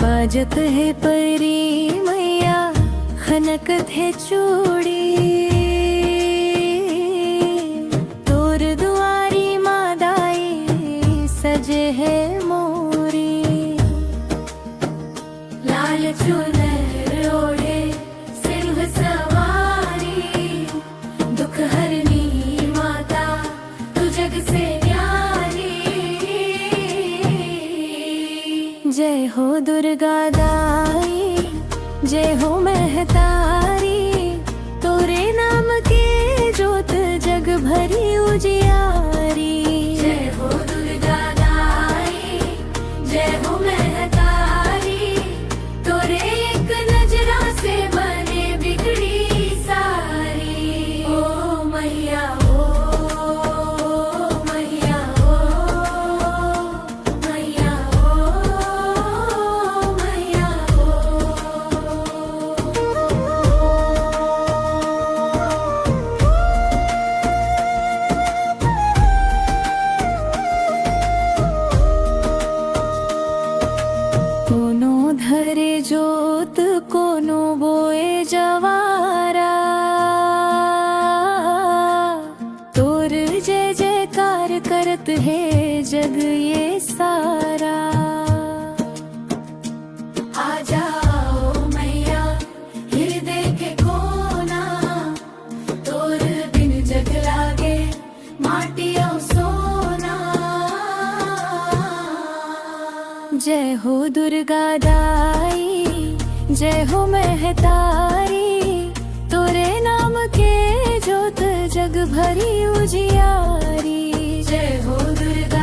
बाजत है परी मैया, खनकत है चूड़ी, तोर दुआरी मादाई सजे है मोरी। लाल चुनर ओढ़े सिंह सवारी, दुख हरनी माता तू जग से न्यारी। जय हो दुर्गा दाई, जय हो महतारी, तोरे नाम के जोत जग भरी उजियारी। जय हो दुर्गा दाई, जय हो महतारी, तोरे एक नजरा से बने बिगड़ी सारी। ओ मैया ओ मैया ओ मैया ओ मैया कोनो धरे जोत कोनो बोए जवारा, तोर जय जयकार करत है जग ये सारा। आ जाओ मैया हृदय के कोना, तोर बिन जग लागे माटियों सोना। जय हो दुर्गा दाई, जय हो महतारी, तोरे नाम के जोत जग भरी उजियारी। जय हो दुर्गा